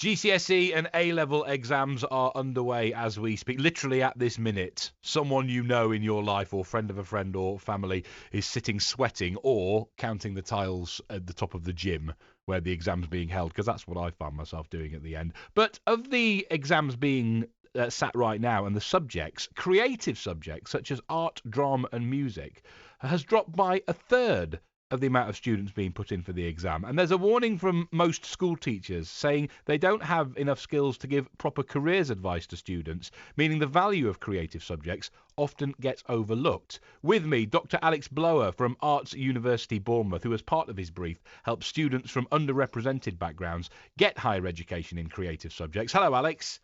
GCSE and A-level exams are underway as we speak. Literally at this minute, someone you know in your life or friend of a friend or family is sitting sweating or counting the tiles at the top of the gym where the exam's being held, because that's what I found myself doing at the end. But of the exams being sat right now and the subjects, creative subjects such as art, drama and music has dropped by a third of the amount of students being put in for the exam. And there's a warning from most school teachers saying they don't have enough skills to give proper careers advice to students, meaning the value of creative subjects often gets overlooked. With me, Dr. Alex Blower from Arts University Bournemouth, who as part of his brief helps students from underrepresented backgrounds get higher education in creative subjects. Hello, Alex.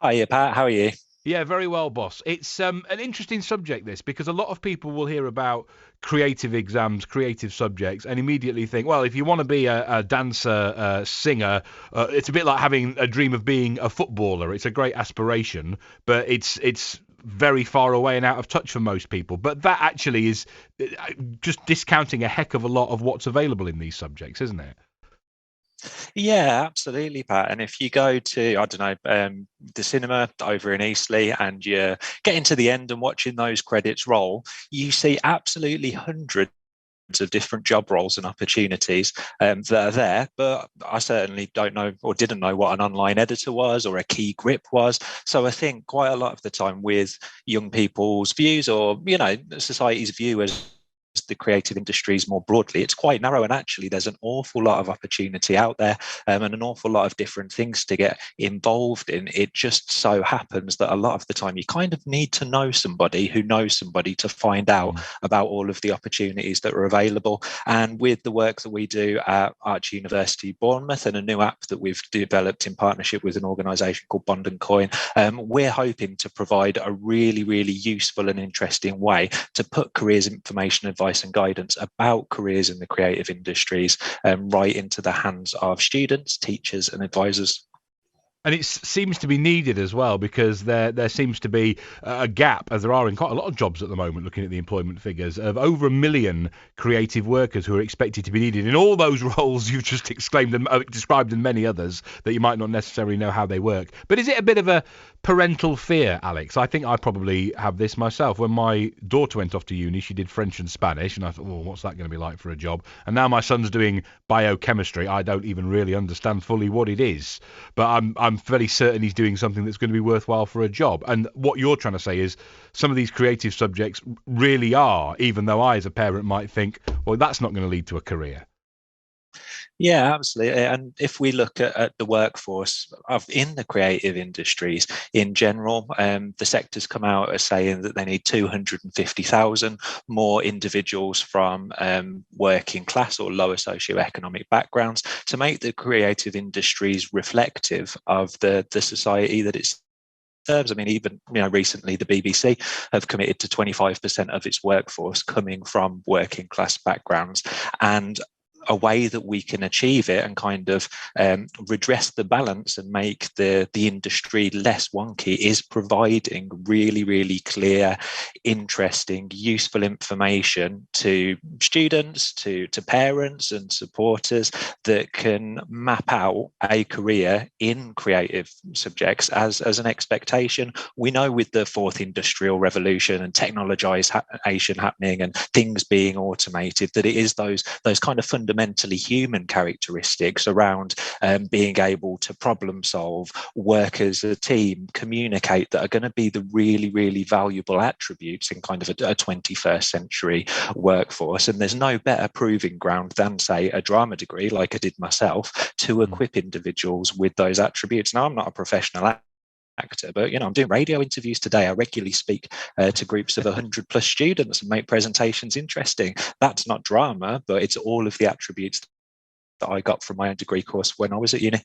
Hiya, Pat. How are you? Yeah, very well, boss. It's an interesting subject, this, because a lot of people will hear about creative exams, creative subjects, and immediately think, well, if you want to be a dancer, singer, it's a bit like having a dream of being a footballer. It's a great aspiration, but it's very far away and out of touch for most people. But that actually is just discounting a heck of a lot of what's available in these subjects, isn't it? Yeah, absolutely, Pat. And if you go to, I don't know, the cinema over in Eastleigh and you're getting to the end and watching those credits roll, you see absolutely hundreds of different job roles and opportunities that are there. But I certainly don't know or didn't know what an online editor was or a key grip was. So I think quite a lot of the time with young people's views or, society's view as the creative industries more broadly, it's quite narrow, and actually there's an awful lot of opportunity out there and an awful lot of different things to get involved in. It just so happens that a lot of the time you kind of need to know somebody who knows somebody to find out about all of the opportunities that are available. And with the work that we do at Arts University Bournemouth and a new app that we've developed in partnership with an organisation called Bond and Coin, we're hoping to provide a really, really useful and interesting way to put careers information, advice and guidance about careers in the creative industries right into the hands of students, teachers and advisors. And it seems to be needed as well, because there seems to be a gap, as there are in quite a lot of jobs at the moment, looking at the employment figures, of over 1 million creative workers who are expected to be needed in all those roles you've just exclaimed and described, and many others that you might not necessarily know how they work. But is it a bit of a parental fear, Alex? I think I probably have this myself. When my daughter went off to uni, she did French and Spanish, and I thought, well, what's that going to be like for a job? And now my son's doing biochemistry. I don't even really understand fully what it is, but I'm fairly certain he's doing something that's going to be worthwhile for a job. And what you're trying to say is some of these creative subjects really are, even though I as a parent might think, well, that's not going to lead to a career. Yeah, absolutely. And if we look at the workforce in the creative industries in general, the sector's come out as saying that they need 250,000 more individuals from working class or lower socioeconomic backgrounds to make the creative industries reflective of the society that it's serves. I mean, even recently the BBC have committed to 25% of its workforce coming from working class backgrounds, and a way that we can achieve it and kind of redress the balance and make the industry less wonky is providing really, really clear, interesting, useful information to students, to parents and supporters that can map out a career in creative subjects as an expectation. We know with the fourth industrial revolution and technologisation happening and things being automated, that it is those kind of fundamentally human characteristics around being able to problem solve, work as a team, communicate, that are going to be the really, really valuable attributes in kind of a 21st century workforce. And there's no better proving ground than, say, a drama degree, like I did myself, to equip individuals with those attributes. Now, I'm not a professional actor, but I'm doing radio interviews today. I regularly speak to groups of 100 plus students and make presentations interesting. That's not drama, but it's all of the attributes that I got from my own degree course when I was at uni.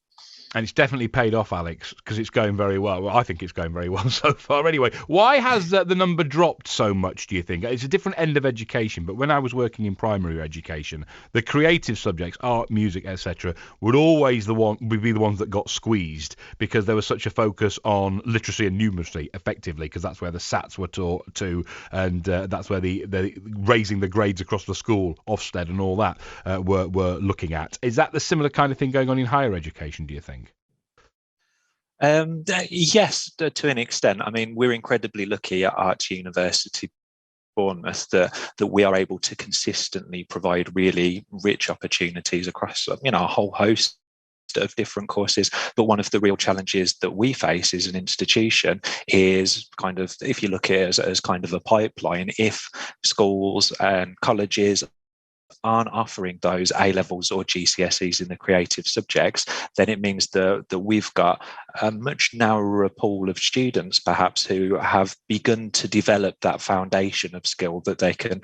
And it's definitely paid off, Alex, because it's going very well. Well, I think it's going very well so far. Anyway, why has the number dropped so much, do you think? It's a different end of education, but when I was working in primary education, the creative subjects, art, music, etc., would always be the ones that got squeezed, because there was such a focus on literacy and numeracy, effectively, because that's where the SATs were taught to, and that's where the raising the grades across the school, Ofsted and all that, were looking at. Is that the similar kind of thing going on in higher education, do you think? Yes, to an extent. I mean, we're incredibly lucky at Arts University Bournemouth that we are able to consistently provide really rich opportunities across a whole host of different courses. But one of the real challenges that we face as an institution is kind of, if you look at it as kind of a pipeline, if schools and colleges aren't offering those A levels or GCSEs in the creative subjects, then it means that we've got a much narrower pool of students, perhaps, who have begun to develop that foundation of skill that they can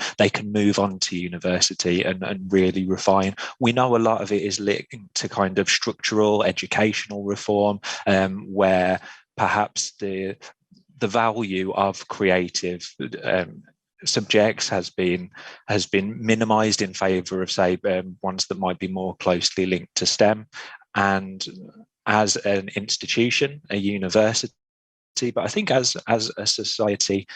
move on to university and really refine. We know a lot of it is linked to kind of structural educational reform, where perhaps the value of creative subjects has been minimized in favor of, say, ones that might be more closely linked to STEM. And as an institution, a university, but I think as a society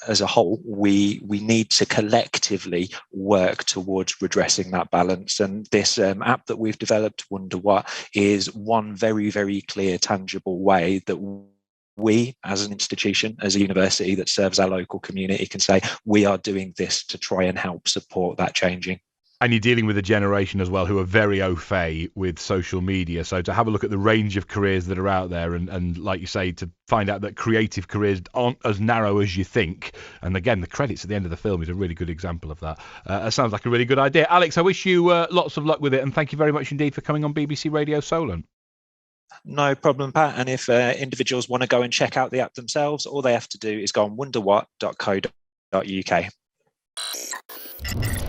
as a whole, we need to collectively work towards redressing that balance. And this app that we've developed, Wonder What, is one very, very clear, tangible way that we, as an institution, as a university that serves our local community, can say we are doing this to try and help support that changing. And you're dealing with a generation as well who are very au fait with social media. So to have a look at the range of careers that are out there and like you say, to find out that creative careers aren't as narrow as you think. And again, the credits at the end of the film is a really good example of that. That sounds like a really good idea. Alex, I wish you lots of luck with it. And thank you very much indeed for coming on BBC Radio Solent. No problem, Pat. And if individuals want to go and check out the app themselves, all they have to do is go on wonderwhat.co.uk.